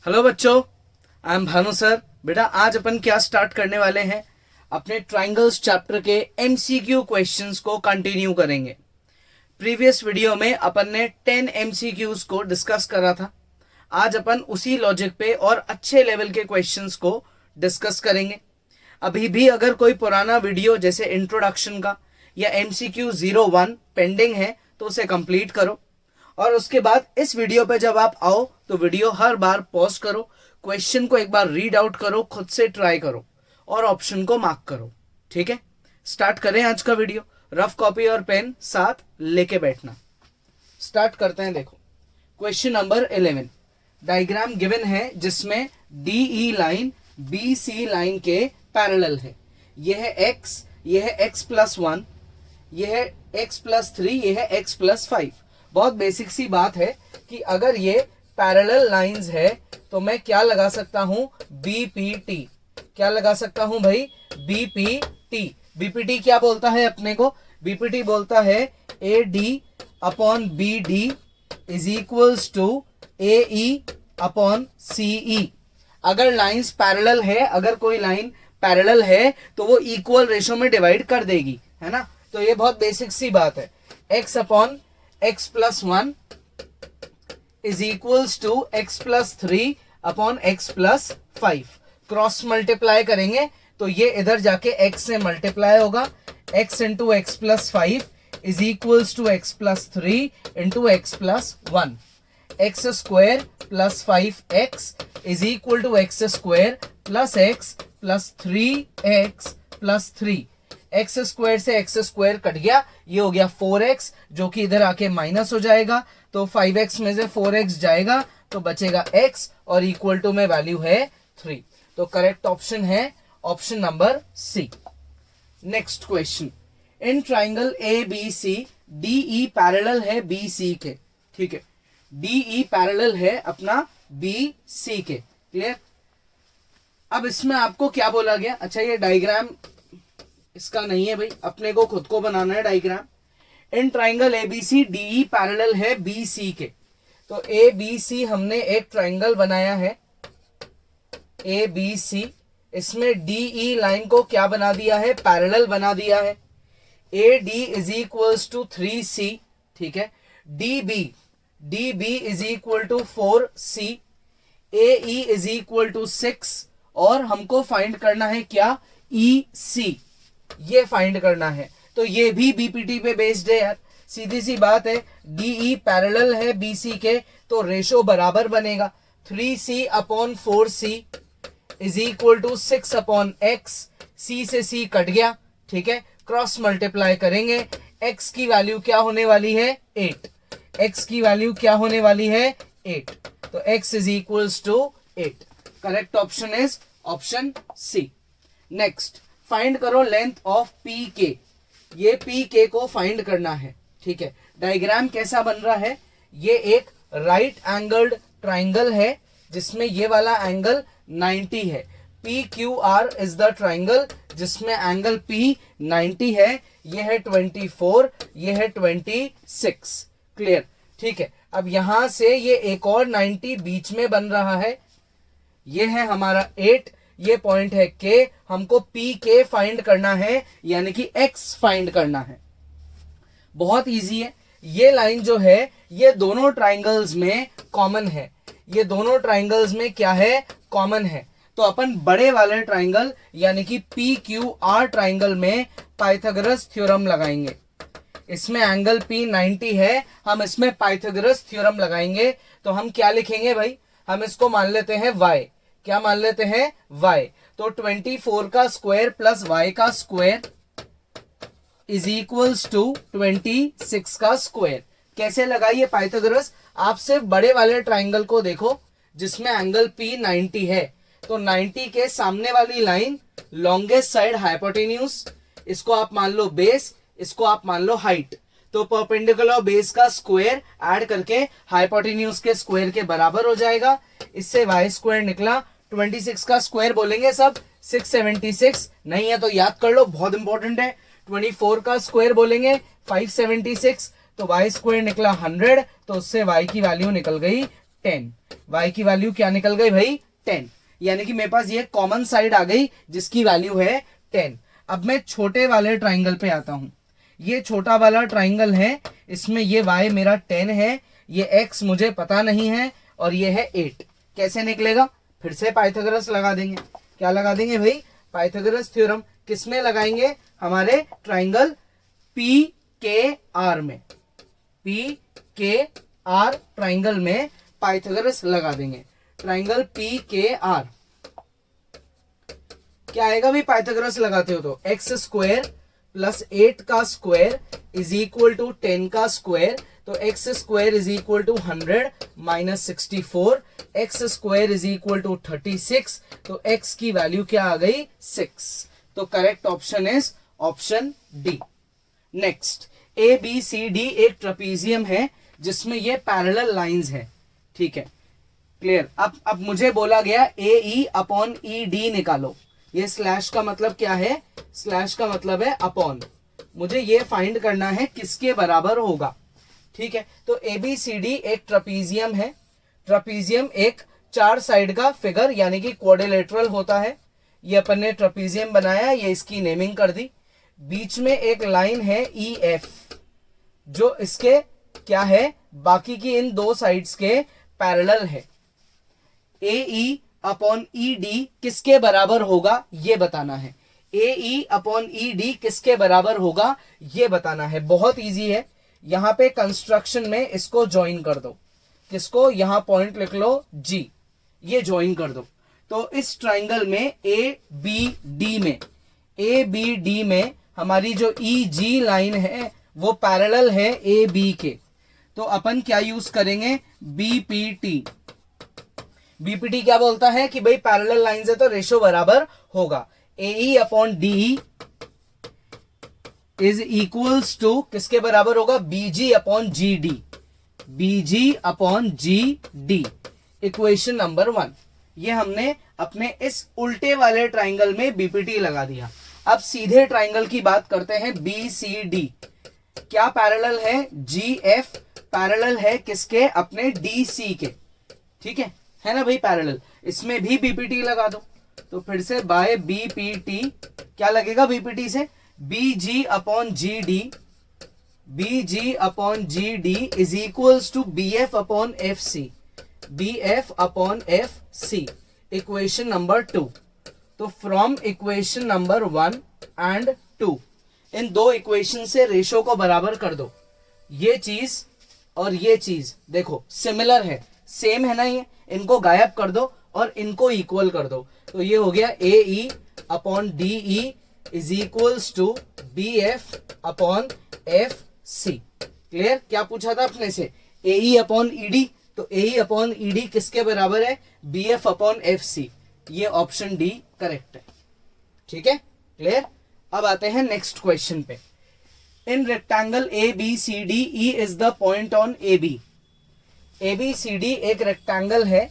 Hello बच्चों, I am Bhanu sir. बेटा आज अपन क्या स्टार्ट करने वाले हैं, अपने ट्राइंगल्स चैप्टर के एमसीक्यू क्वेश्चंस को कंटिन्यू करेंगे। प्रीवियस वीडियो में अपन ने 10 एमसीक्यूज को डिस्कस करा था। आज अपन उसी लॉजिक पे और अच्छे लेवल के क्वेश्चंस को डिस्कस करेंगे। अभी भी अगर कोई पुराना वीडियो जैसे इंट्रोडक्शन का या एमसीक्यू 01 पेंडिंग है तो उसे कंप्लीट करो, और उसके बाद इस वीडियो पे जब आप आओ तो वीडियो हर बार पॉज करो, क्वेश्चन को एक बार रीड आउट करो, खुद से ट्राई करो और ऑप्शन को मार्क करो। ठीक है, स्टार्ट करें आज का वीडियो। रफ कॉपी और पेन साथ लेके बैठना। स्टार्ट करते हैं। देखो क्वेश्चन नंबर 11, डायग्राम गिवन है जिसमें डीई लाइन बीसी लाइन के पैरेलल है। यह है एक्स, यह है एक्स प्लस 1, यह है एक्स प्लस 3, यह है एक्स प्लस 5। बहुत बेसिक सी बात है कि अगर ये पैरेलल लाइंस है तो मैं क्या लगा सकता हूं, बीपीटी। क्या लगा सकता हूं भाई, बीपीटी। बीपीटी क्या बोलता है अपने को, बीपीटी बोलता है A D upon B D is equals to A E upon C E. अगर लाइंस पैरेलल है, अगर कोई लाइन पैरेलल है तो वो इक्वल रेशो में डिवाइड कर देगी, है ना। तो ये बहुत बेसिक सी बात है। X upon X plus 1 is equals to X plus 3 upon X plus 5। Cross multiply करेंगे तो ये इधर जाके x से मल्टीप्लाई होगा। x into X plus 5 is equals to X plus 3 into X plus 1। X square plus 5x is equal to X square plus x plus 3x plus 3। X square से X square cut गया, ये हो गया 4x जो कि इधर आके minus हो जाएगा। तो 5x में से 4x जाएगा तो बचेगा x और इक्वल टू में वैल्यू है 3। तो करेक्ट ऑप्शन है option number C. Next question, in triangle A B C DE parallel है बी सी के। ठीक है, डीई पैरेलल है अपना बी सी के। क्लियर। अब इसमें आपको क्या बोला गया, अच्छा ये डायग्राम इसका नहीं है भाई, अपने को खुद को बनाना है diagram. In triangle ABC DE parallel है बीसी के। तो ए बी सी हमने एक ट्राइंगल बनाया है ए बी सी, इसमें डीई लाइन को क्या बना दिया है, पैरेलल बना दिया है। A D is equals to 3c। ठीक है, D B is equal to 4c, A E is equal to 6 और हमको फाइंड करना है क्या, ई सी, ये फाइंड करना है। तो ये भी बीपीटी पे बेस्ड है यार, सीधी सी बात है। डीई पैरेलल है बीसी के तो रेशो बराबर बनेगा। 3c upon 4c is equal to 6 upon x. C से सी कट गया, ठीक है, क्रॉस मल्टीप्लाई करेंगे। x की वैल्यू क्या होने वाली है, 8। x की वैल्यू क्या होने वाली है, 8। तो x is equals to 8। Correct option is option C. Next, find करो लेंथ ऑफ पी के। ये पी के को फाइंड करना है। ठीक है, डायग्राम कैसा बन रहा है, ये एक राइट एंगल्ड ट्राइंगल है जिसमें ये वाला एंगल 90 है। P Q R is the triangle जिसमें एंगल पी 90 है। ये है 24, ये है 26। क्लियर। ठीक है, अब यहां से ये एक और 90 बीच में बन रहा है। ये है हमारा 8, ये पॉइंट है के। हमको पी के फाइंड करना है, यानी कि एक्स फाइंड करना है। बहुत इजी है। ये लाइन जो है ये दोनों ट्राइंगल्स में कॉमन है। ये दोनों ट्राइंगल्स में क्या है, कॉमन है। तो अपन बड़े वाले ट्राइंगल यानी कि पी क्यू आर ट्राइंगल में पाइथागोरस थ्योरम लगाएंगे। इसमें एंगल पी 90 है, हम इसमें पाइथागोरस थ्योरम लगाएंगे। तो हम क्या लिखेंगे भाई, हम इसको मान लेते हैं y। क्या मान लेते हैं, y। तो 24 का स्क्वायर प्लस y का स्क्वायर इज इक्वल्स टू 26 का स्क्वायर। कैसे लगाइए पाइथागोरस, आप सिर्फ बड़े वाले ट्राइंगल को देखो जिसमें एंगल P 90 है। तो 90 के सामने वाली लाइन लॉन्गेस्ट साइड हाइपोटेन्यूज, इसको आप मान लो बेस, इसको आप मान लो हाइट। तो परपेंडिकुलर बेस का स्क्वायर ऐड करके हाइपोटेन्यूज के स्क्वायर के बराबर हो जाएगा। इससे y स्क्वायर निकला, 26 का स्क्वायर बोलेंगे सब 676, नहीं है तो याद कर लो, बहुत इंपॉर्टेंट है। 24 का स्क्वायर बोलेंगे 576, तो y स्क्वायर निकला 100, तो उससे y की वैल्यू निकल गई 10। y की वैल्यू क्या निकल गई भाई 10, यानी कि मेरे पास ये कॉमन साइड आ गई जिसकी वैल्यू है 10। अब मैं छोटे वाले ट्राइंगल पे आता हूं। ये छोटा वाला ट्राइंगल है, इसमें ये y मेरा 10 है, ये x मुझे पता नहीं है और ये है 8। कैसे निकलेगा? फिर से पाइथागोरस लगा देंगे। क्या लगा देंगे भाई? Pythagoras theorem. किसमें लगाएंगे? हमारे ट्राइंगल पी के आर में। पी के आर ट्राइंगल में पाइथागोरस लगा देंगे। ट्राइंगल पी के आर क्या आएगा भाई पाइथागोरस लगाते हो तो? एक्स स्क्वायर प्लस 8 का स्क्वायर इज इक्वल टू 10 का स्क्वायर, तो X square is equal to 100 minus 64, X square is equal to 36, तो एक्स की वैल्यू क्या आ गई 6। तो correct option is option D. Next, A B C D एक trapezium है जिसमें ये पैरेलल लाइंस है, ठीक है, क्लियर। अब मुझे बोला गया A E upon E D निकालो। ये स्लैश का मतलब क्या है? स्लैश का मतलब है अपॉन। मुझे ये फाइंड करना है किसके बराबर होगा, ठीक है। तो ए बी सी डी एक ट्रेपीजियम है। ट्रेपीजियम एक 4 साइड का फिगर यानी कि क्वाड्रिलेटरल होता है। ये अपन ने ट्रेपीजियम बनाया, ये इसकी नेमिंग कर दी। बीच में एक लाइन है ई एफ जो इसके क्या है? बाकी की इन 2 साइड्स के पैरेलल है। ए ई अपॉन ई डी किसके बराबर होगा ये बताना है। ए ई अपॉन ई डी किसके बराबर होगा ये बताना है। बहुत इजी है। यहां पे कंस्ट्रक्शन में इसको ज्वाइन कर दो। किसको? यहां पॉइंट लिख लो जी, ये ज्वाइन कर दो। तो इस ट्राइंगल में ए बी डी में हमारी जो ई जी लाइन है वो पैरेलल है ए बी के। तो अपन क्या यूज करेंगे? बीपीटी। बीपीटी क्या बोलता है कि भाई पैरेलल लाइंस है तो रेशो बराबर होगा। A E upon D is equals to किसके बराबर होगा? BG upon G D. BG upon G D equation number 1। ये हमने अपने इस उल्टे वाले ट्राइंगल में बीपीटी लगा दिया। अब सीधे ट्राइंगल की बात करते हैं बी सी डी। क्या पैरेलल है? जी एफ पैरेलल है किसके? अपने डी सी के, ठीक है ना भाई पैरेलल। इसमें भी बीपीटी लगा दो। तो फिर से बाय बीपीटी क्या लगेगा? बीपीटी से B G upon G D, B G upon G D is equals to B F upon F C, B F upon F C equation number 2। तो from equation number 1 and 2 in 2 equation से ratio को बराबर कर दो। ये चीज और ये चीज देखो सिमिलर है, सेम है ना, ये इनको गायब कर दो और इनको इक्वल कर दो। तो ये हो गया A E upon D E is equals to B F upon F C. Clear? क्या पूछा था अपने से? A E upon E D. तो A E upon E D किसके बराबर है? B F upon F C. ये ऑप्शन डी करेक्ट है, ठीक है, क्लियर। अब आते हैं नेक्स्ट क्वेश्चन पे। In rectangle A B C D E is the point on A B. A B C D एक रेक्टेंगल है।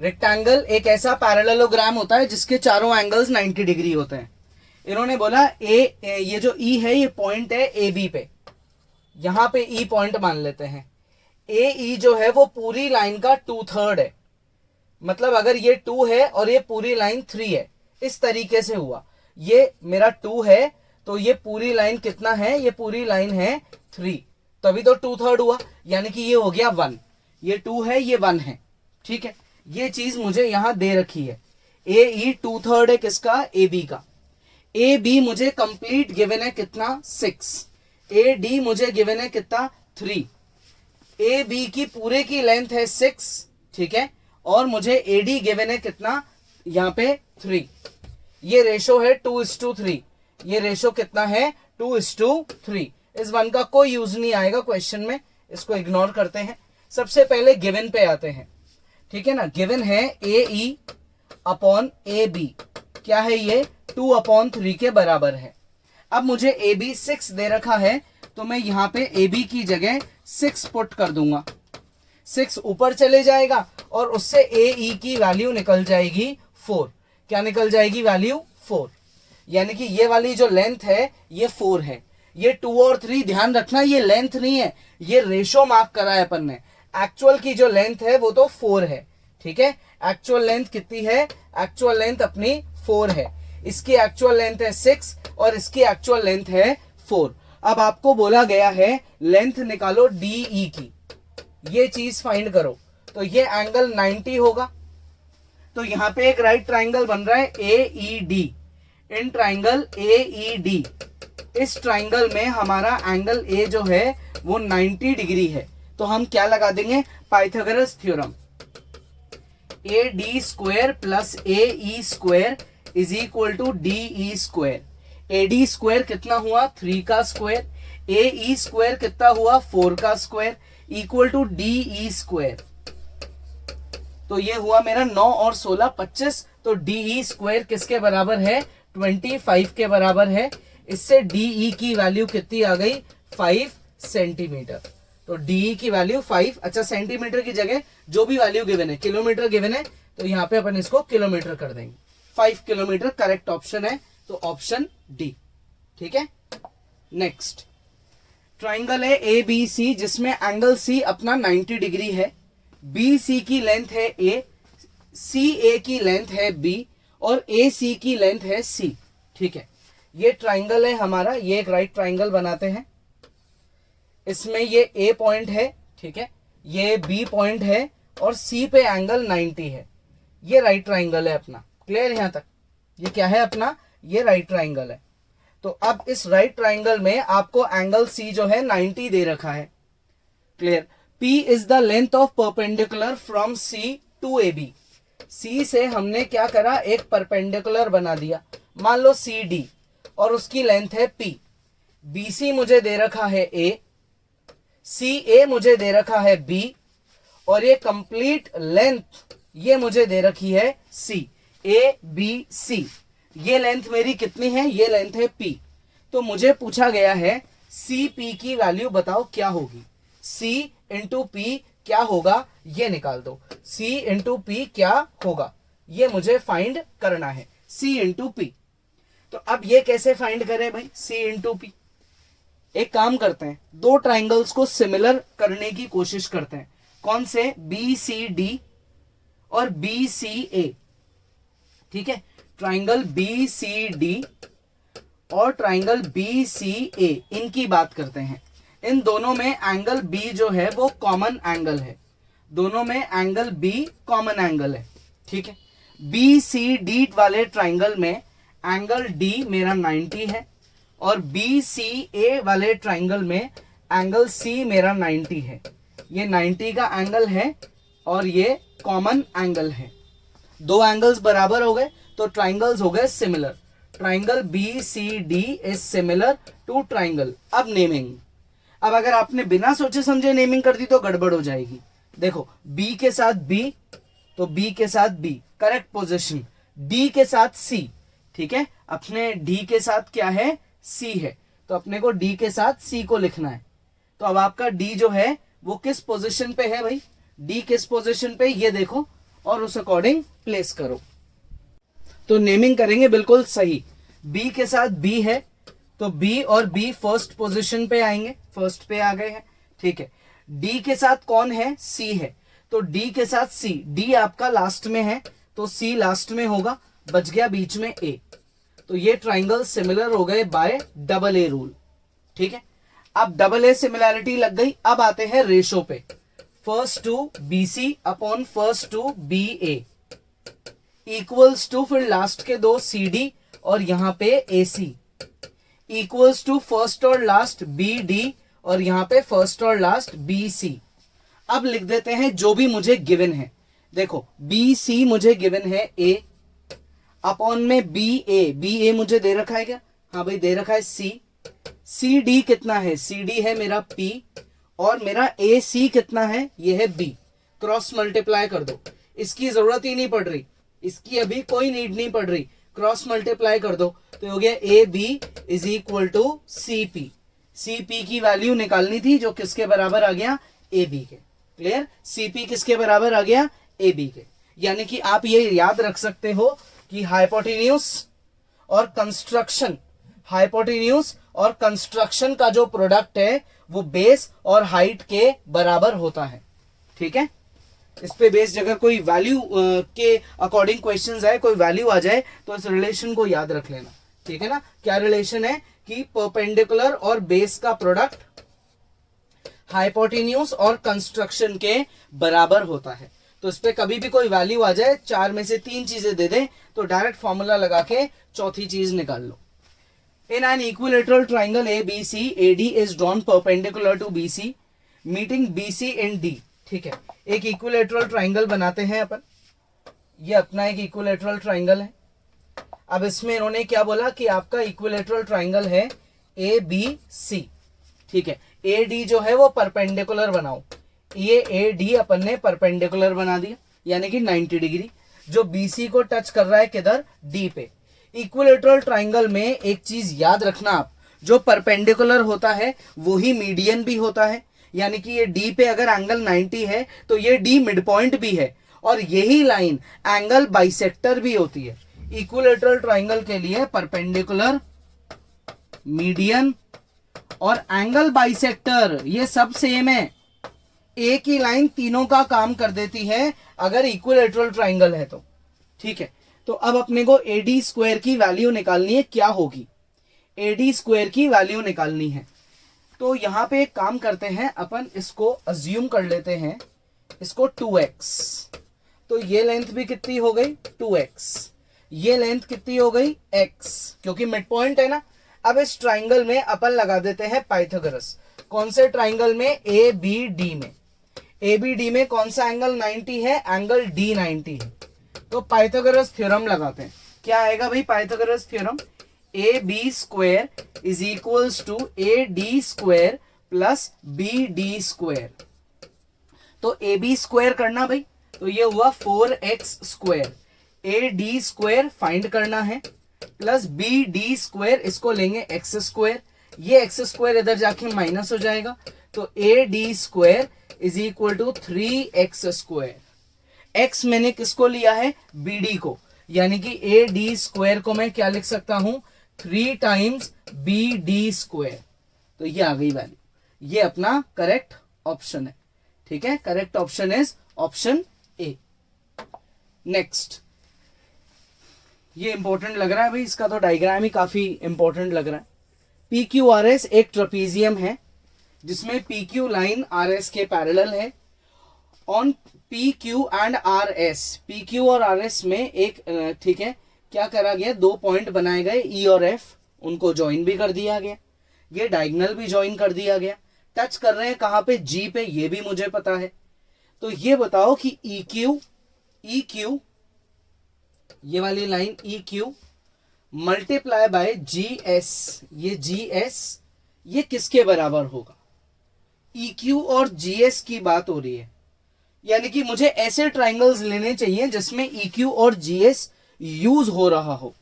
रेक्टेंगल एक ऐसा पैरेललोग्राम होता है जिसके चारों एंगल्स 90 डिग्री होते हैं। इन्होंने बोला ये जो ई है ये पॉइंट है ए बी पे। यहां पे ई पॉइंट मान लेते हैं। ए ई जो है वो पूरी लाइन का 2/3 है। मतलब अगर ये 2 है और ये पूरी लाइन 3 है, इस तरीके से हुआ। ये मेरा 2 है तो ये पूरी लाइन कितना है? ये पूरी लाइन है 3, तभी तो 2/3 हुआ, यानी कि ये हो गया 1। ये 2 है, ये 1 है, ठीक है। ये चीज मुझे यहां दे रखी है। ए ई 2/3 है किसका? ए बी का। ए बी मुझे कंप्लीट गिवन है कितना? 6। ए डी मुझे गिवन है कितना? 3। ए बी की पूरे की लेंथ है 6, ठीक है, और मुझे ए डी गिवन है कितना? यहाँ पे 3। ये रेशो है 2:3। ये रेशो कितना है? 2:3। इस 1 का कोई यूज नहीं आएगा क्वेश्चन में, इसको इग्नोर करते हैं। सबसे पहले गिवन पे आते हैं, ठीक है ना। गिवन है ए ई अपॉन ए बी, क्या है ये? 2/3 के बराबर है। अब मुझे ए बी 6 दे रखा है तो मैं यहां पे ए बी की जगह 6 पुट कर दूंगा। 6 ऊपर चले जाएगा और उससे ए ई की वैल्यू निकल जाएगी 4। क्या निकल जाएगी? वैल्यू 4। यानी कि ये वाली जो लेंथ है ये 4 है। ये 2 और 3 ध्यान रखना, ये लेंथ नहीं है, ये रेशो मार्क करा है अपन ने। एक्चुअल की जो लेंथ है वो तो 4 है, ठीक है। एक्चुअल लेंथ कितनी है? एक्चुअल लेंथ अपनी 4 है, इसकी एक्चुअल लेंथ है 6 और इसकी एक्चुअल लेंथ है 4। अब आपको बोला गया है लेंथ निकालो DE की, ये चीज फाइंड करो। तो ये एंगल 90 होगा, तो यहां पे एक राइट ट्राइंगल बन रहा है AED। इन ट्राइंगल AED, इस ट्राइंगल में हमारा एंगल A जो है वो 90 डिग्री है। तो हम क्या लगा देंगे? Pythagoras theorem, AD square plus AE square is equal to DE square. AD square कितना हुआ? 3 का स्क्वायर। AE स्क्वायर कितना हुआ? 4 का square equal to DE square. तो ये हुआ मेरा 9 और 16 25। तो DE स्क्वायर किसके बराबर है? 25 के बराबर है। इससे DE की वैल्यू कितनी आ गई? 5 सेंटीमीटर। तो DE की वैल्यू 5, अच्छा सेंटीमीटर की जगह जो भी वैल्यू गिवन है, किलोमीटर गिवन है, तो यहाँ पे अपन इसको किलोमीटर कर देंगे। 5 किलोमीटर करेक्ट ऑप्शन है, तो ऑप्शन डी, ठीक है। नेक्स्ट ट्राइंगल है ABC जिसमें एंगल C अपना 90 डिग्री है। BC की लेंथ है A, CA की लेंथ है B और AC की लेंथ है C, ठीक है। ये ट्राइंगल है हमारा, ये एक राइट ट्राइंगल बनाते हैं। इसमें ये A पॉइंट है, ठीक है, ये B पॉइंट है और C पे एंगल 90 है। ये राइट ट्राइंगल है अपना, क्लियर यहां तक? ये क्या है अपना? ये राइट ट्राइंगल है। तो अब इस राइट ट्राइंगल में आपको एंगल C जो है 90 दे रखा है, clear. P is the length of perpendicular from C to AB। C से हमने क्या करा? एक परपेंडिकुलर बना दिया, मान लो CD, और उसकी लेंथ है P। BC मुझे दे रखा है A, CA मुझे दे रखा है B और ये कंप्लीट लेंथ ये मुझे दे रखी है C, ABC। ये लेंथ मेरी कितनी है? ये लेंथ है P। तो मुझे पूछा गया है CP की वैल्यू बताओ क्या होगी। C इंटू P क्या होगा ये निकाल दो। C इंटू P क्या होगा ये मुझे फाइंड करना है, C इंटू P। तो अब ये कैसे फाइंड करें भाई? C into P। एक काम करते हैं, दो ट्राइंगल्स को सिमिलर करने की कोशिश करते हैं। कौन से? BCD और BCA, ठीक है। ट्राइंगल BCD और ट्राइंगल BCA, इनकी बात करते हैं। इन दोनों में एंगल B जो है वो कॉमन एंगल है, दोनों में एंगल B कॉमन एंगल है, ठीक है। BCD वाले ट्राइंगल में एंगल D मेरा 90 है और BCA वाले ट्राइंगल में एंगल C मेरा 90 है। ये 90 का एंगल है और ये कॉमन एंगल है। दो एंगल्स बराबर हो गए तो ट्राइंगल्स हो गए similar. Triangle BCD is similar to triangle. अब नेमिंग, अब अगर आपने बिना सोचे समझे नेमिंग कर दी तो गड़बड़ हो जाएगी। देखो B के साथ B, तो B के साथ B करेक्ट पोजीशन, D के साथ C, ठीक है। अपने D के साथ क्या है? C है, तो अपने को D के साथ C को लिखना है। तो अब आपका D जो है वो किस पोजीशन पे है भाई? D किस पोजीशन पे ये देखो और उस अकॉर्डिंग प्लेस करो। तो नेमिंग करेंगे बिल्कुल सही। B के साथ B है तो B और B फर्स्ट पोजीशन पे आएंगे, फर्स्ट पे आ गए हैं, ठीक है। D के साथ कौन है? C है, तो D के साथ C, D आपका लास्ट में है तो C लास्ट में होगा, बच गया बीच में A। तो ये ट्राइंगल सिमिलर हो गए बाय डबल A रूल, ठीक है। अब डबल A सिमिलैरिटी लग गई। अब आते हैं रेशो पे, first two BC upon first two BA equals to फिर लास्ट के दो CD और यहां पे AC इक्वल्स टू फर्स्ट और लास्ट BD और यहां पे फर्स्ट और लास्ट BC। अब लिख देते हैं जो भी मुझे गिवन है। देखो BC मुझे गिवन है A अपॉन में BA मुझे दे रखा है क्या? हाँ भाई दे रखा है C। CD कितना है? CD है मेरा P और मेरा AC कितना है? ये है B। क्रॉस मल्टीप्लाई कर दो, इसकी जरूरत ही नहीं पड़ रही, इसकी अभी कोई नीड नहीं पड़ रही, क्रॉस मल्टीप्लाई कर दो तो हो गया AB is equal to CP। CP की वैल्यू निकालनी थी जो किसके बराबर आ गया? AB के, क्लियर। CP किसके बराबर आ गया? AB के। यानी कि आप ये याद रख सकते हो कि हाइपोटेन्यूज और कंस्ट्रक्शन, हाइपोटेन्यूज और कंस्ट्रक्शन का जो प्रोडक्ट है वो बेस और हाइट के बराबर होता है, ठीक है। इस पे बेस्ड अगर कोई वैल्यू के अकॉर्डिंग क्वेश्चंस आए, कोई वैल्यू आ जाए तो इस रिलेशन को याद रख लेना, ठीक है ना। क्या रिलेशन है कि परपेंडिकुलर और बेस का प्रोडक्ट हाइपोटेन्यूज और कंस्ट्रक्शन के बराबर होता है। तो इस पे कभी भी कोई वैल्यू आ जाए, 4 में से 3 चीजें दे दे तो डायरेक्ट फॉर्मूला लगा के चौथी चीज निकाल लो। In an equilateral triangle ABC, AD is drawn perpendicular to BC meeting BC in D। ठीक है, एक इक्विलेटरल ट्राइंगल बनाते हैं अपन, ये अपना एक इक्विलेटरल ट्राइंगल है। अब इसमें इन्होंने क्या बोला कि आपका इक्विलेटरल ट्राइंगल है ABC, ठीक है। AD जो है वो परपेंडिकुलर बनाओ, ये AD अपन ने परपेंडिकुलर बना दिया यानी कि 90 डिग्री, जो BC को टच कर रहा है किधर, D पे। इक्विलेटरल ट्राइंगल में एक चीज याद रखना आप, जो परपेंडिकुलर होता है वो ही मीडियन भी होता है, यानी कि ये D पे अगर एंगल 90 है तो ये D मिड पॉइंट भी है, और यही लाइन एंगल बाइसेक्टर भी होती है। इक्विलेटरल ट्राइंगल के लिए परपेंडिकुलर, मीडियन और एंगल बाइसेक्टर ये सब सेम है, एक ही लाइन तीनों का काम कर देती है अगर इक्विलेटरल ट्राइंगल है तो, ठीक है। तो अब अपने को AD स्क्वायर की वैल्यू निकालनी है, क्या होगी, AD स्क्वायर की वैल्यू निकालनी है। तो यहां पे एक काम करते हैं अपन, इसको अज्यूम कर लेते हैं इसको 2x, तो ये लेंथ भी कितनी हो गई 2x, ये लेंथ कितनी हो गई x, क्योंकि मिड पॉइंट है ना। अब इस ट्राइंगल में अपन लगा देते हैं पाइथागोरस। कौन से ट्राइंगल में, ABD में। ABD में कौन सा एंगल 90 है, एंगल D 90 है। तो पाइथागोरस थ्योरम लगाते हैं, क्या आएगा भाई Pythagoras theorem, AB square is equals to AD square plus BD square. तो AB स्क्वायर करना भाई, तो ये हुआ 4x square, AD square find करना है प्लस BD स्क्वायर, इसको लेंगे x स्क्वायर, ये x स्क्वायर इधर जाके माइनस हो जाएगा, तो AD square is equal to 3x square. x मैंने किसको लिया है, BD को, यानी कि AD स्क्वायर को मैं क्या लिख सकता हूं 3 टाइम्स BD स्क्वायर। तो ये आ गई वैल्यू, ये अपना करेक्ट ऑप्शन है, ठीक है। Correct option is option A. Next, ये इंपॉर्टेंट लग रहा है भाई, इसका तो डायग्राम ही काफी इंपॉर्टेंट लग रहा है। PQRS एक ट्रेपीजियम है जिसमें PQ लाइन RS के पैरेलल है। On PQ and RS, PQ और RS में एक, ठीक है, क्या करा गया, 2 पॉइंट बनाए गए E और F, उनको ज्वाइन भी कर दिया गया, ये डायगोनल भी ज्वाइन कर दिया गया। टच कर रहे हैं कहां पे, G पे, ये भी मुझे पता है। तो ये बताओ कि EQ ये वाली line EQ multiply by GS, ये GS ये किसके बराबर होगा। EQ और GS की बात हो रही है, यानी कि मुझे ऐसे ट्राइंगल्स लेने चाहिए जिसमें EQ और GS यूज हो रहा हो।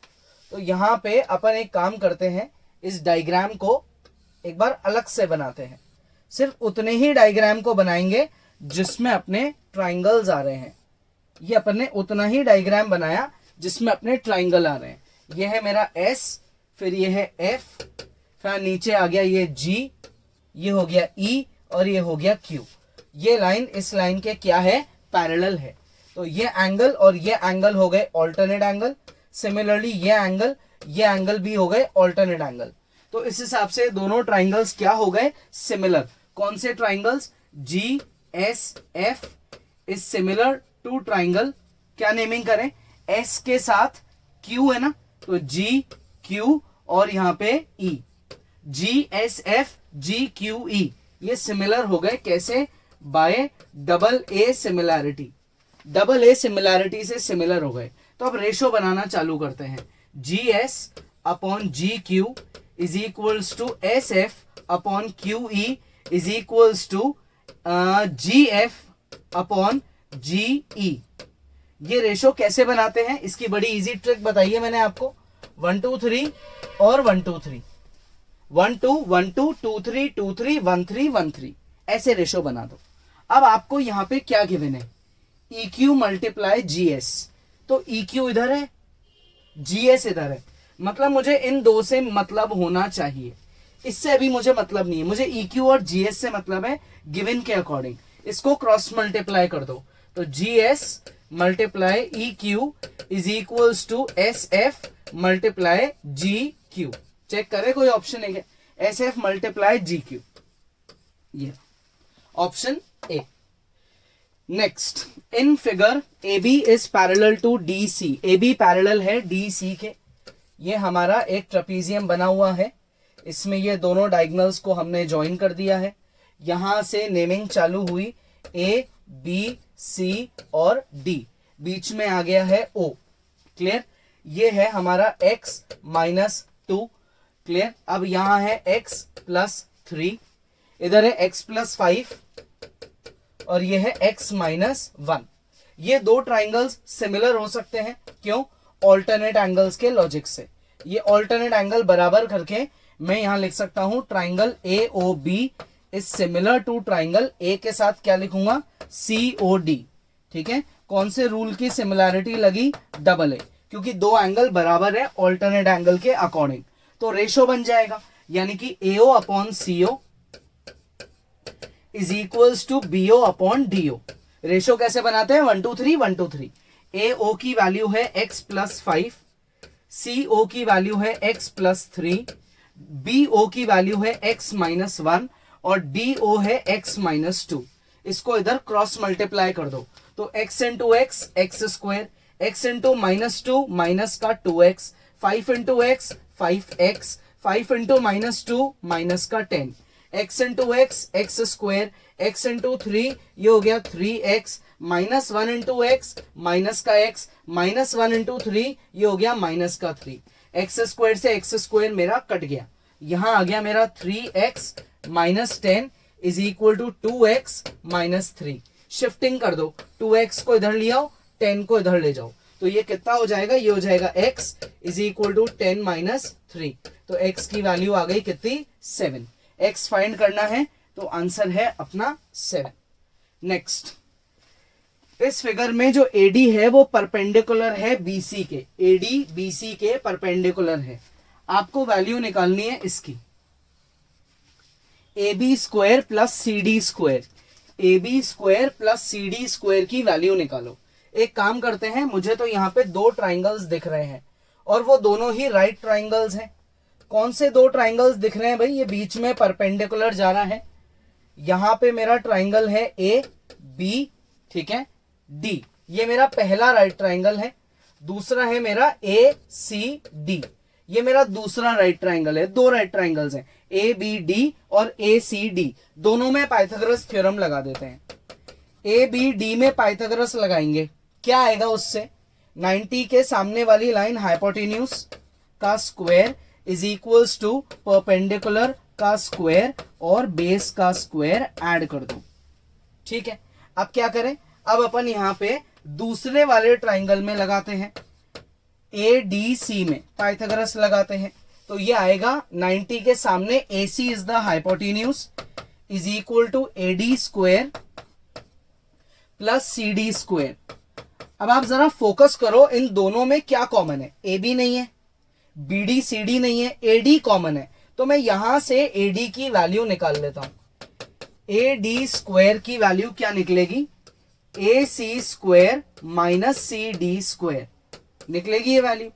तो यहां पे अपन एक काम करते हैं, इस डायग्राम को एक बार अलग से बनाते हैं, सिर्फ उतने ही डायग्राम को बनाएंगे जिसमें अपने ट्राइंगल्स आ रहे हैं। ये अपन ने उतना ही डायग्राम बनाया जिसमें अपने ट्राइंगल आ रहे हैं। ये है मेरा S, फिर ये है F, फिर नीचे आ गया ये G, ये हो गया E और ये हो गया Q। ये लाइन इस लाइन के क्या है, पैरेलल है। तो ये एंगल और ये एंगल हो गए ऑल्टरनेट एंगल। सिमिलरली ये एंगल भी हो गए ऑल्टरनेट एंगल। तो इस हिसाब से दोनों ट्राइंगल्स क्या हो गए, सिमिलर। कौन से triangles, GSF is similar to triangle, क्या नेमिंग करें, S के साथ Q है ना, तो GQ और यहां पे E, GSF GQE ये सिमिलर हो गए, कैसे, bye double A similarity, double A similarity से सिमिलर हो गए। तो अब रेशो बनाना चालू करते हैं, GS upon GQ is equals to SF upon QE is equals to GF upon GE। ये रेशो कैसे बनाते हैं, इसकी बड़ी इजी ट्रिक बताइए मैंने आपको, 1 2 3 और 1 2 3, 1 2 1 2 2 3 2 3 1 3 1 3, ऐसे रेशो बना दो। अब आपको यहां पे क्या गिवन है, EQ मल्टीप्लाई GS, तो EQ इधर है, GS इधर है, मतलब मुझे इन दो से मतलब होना चाहिए, इससे अभी मुझे मतलब नहीं है, मुझे EQ और GS से मतलब है गिवन के अकॉर्डिंग। इसको क्रॉस मल्टीप्लाई कर दो, तो GS multiply EQ is equals to SF multiply GQ। Check करें कोई ऑप्शन है क्या? SF मल्टीप्लाई GQ, ये option A. Next, in figure AB is parallel to DC, AB parallel है DC के। ये हमारा एक ट्रेपीजियम बना हुआ है, इसमें ये दोनों डायगोनल्स को हमने ज्वाइन कर दिया है। यहां से नेमिंग चालू हुई A B C और D, बीच में आ गया है O। क्लियर? ये है हमारा x माइनस 2। क्लियर? अब यहां है x प्लस 3, इधर है x प्लस 5 और ये है x माइनस 1। ये दो ट्राइंगल्स सिमिलर हो सकते हैं, क्यों? ऑल्टरनेट एंगल्स के लॉजिक से। ये ऑल्टरनेट एंगल बराबर करके मैं यहां लिख सकता हूं triangle AOB is similar to triangle A के साथ क्या लिखूंगा? COD। ठीक है, कौन से रूल की सिमिलैरिटी लगी? डबल A, क्योंकि दो एंगल बराबर है ऑल्टरनेट एंगल के अकॉर्डिंग, तो रेशो बन जाएगा, यानी कि AO upon CO is equals to BO upon DO। Ratio कैसे बनाते हैं? 1 to 3 1 to 3। AO की वैल्यू है x प्लस 5, CO की वैल्यू है x प्लस 3, BO की वैल्यू है x माइनस 1 और DO है x माइनस 2। इसको इधर क्रॉस मल्टीप्लाई कर दो, तो x into x x square, x into minus 2 minus का 2x, 5 into x 5x, 5 into minus 2 minus का 10, x into x x square, x into 3 ये हो गया 3x, minus 1 into x minus का x, माइनस 1 इंटू 3 ये हो गया minus का 3। एक्स स्क्वायर से एक्स स्क्वायर मेरा कट गया, यहां आ गया मेरा 3x minus 10 is equal to 2x minus 3। Shifting कर दो, 2x को इधर ले आओ, 10 को इधर ले जाओ, तो ये कितना हो जाएगा? ये हो जाएगा x is equal to 10 minus 3। तो x की वैल्यू आ गई कितनी? 7। x फाइंड करना है, तो आंसर है अपना 7। नेक्स्ट, इस फिगर में जो AD है वो परपेंडिकुलर है BC के, AD BC के परपेंडिकुलर है। आपको वैल्यू निकालनी है इसकी, AB square plus CD square, AB square plus CD square की वैल्यू निकालो। एक काम करते हैं, मुझे तो यहाँ पे दो ट्राइंगल्स दिख रहे हैं और वो दोनों ही राइट ट्राइंगल्स हैं। कौन से दो ट्राइंगल्स दिख रहे हैं भाई? ये बीच में परपेंडिकुलर जा रहा है, यहां पे मेरा ट्राइंगल है AB, ठीक है, D, ये मेरा पहला राइट ट्राइंगल है। दूसरा है मेरा ACD, ये मेरा दूसरा राइट ट्राइंगल है। दो राइट ट्राइंगल्स हैं ABD और ACD, दोनों में पाइथागोरस थ्योरम लगा देते हैं। ABD में पाइथागोरस लगाएंगे, क्या आएगा उससे? 90 के सामने वाली लाइन हाइपोटेन्यूज का square is equals to perpendicular का स्क्वायर और बेस का स्क्वायर ऐड कर दो। ठीक है, अब क्या करें? अब अपन यहां पे दूसरे वाले ट्राइंगल में लगाते हैं, ADC में पाइथागोरस लगाते हैं, तो ये आएगा 90 के सामने AC is the hypotenuse is equal to AD square plus CD square. अब आप जरा फोकस करो, इन दोनों में क्या कॉमन है? AB नहीं है, BD CD नहीं है, AD कॉमन है, तो मैं यहां से AD की वैल्यू निकाल लेता हूं। AD स्क्वायर की वैल्यू क्या निकलेगी? AC square minus CD square निकलेगी ये वैल्यू।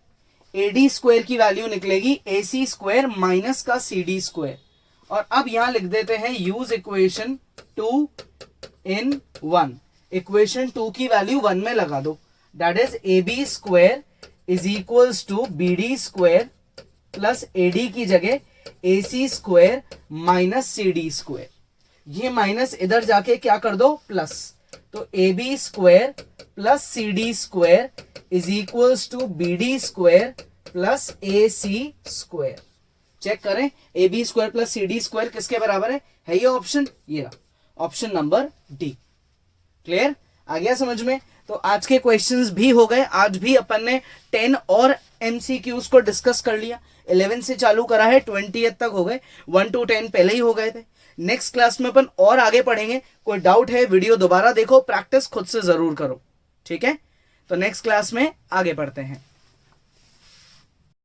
AD स्क्वायर की वैल्यू निकलेगी AC स्क्वायर माइनस का CD स्क्वायर। और अब यहां लिख देते हैं यूज इक्वेशन 2 in 1। इक्वेशन 2 की वैल्यू 1 में लगा दो, that is AB square is equals to BD square plus AD की जगह AC square minus CD square. ये माइनस इधर जाके क्या कर दो? प्लस, तो AB square plus CD square is equals to BD square plus AC square. Check करें, AB square plus CD square किसके बराबर है ये ऑप्शन, ये रहा ऑप्शन नंबर डी। क्लियर? आ गया समझ में? तो आज के क्वेश्चंस भी हो गए। आज भी अपन ने 10 और MCQs को डिस्कस कर लिया। 11 से चालू करा है, 20th तक हो गए, 1 to 10 पहले ही हो गए थे। नेक्स्ट क्लास में अपन और आगे पढ़ेंगे। कोई डाउट है वीडियो दोबारा देखो, प्रैक्टिस खुद से जरूर करो। ठीक है, तो नेक्स्ट क्लास में आगे पढ़ते हैं।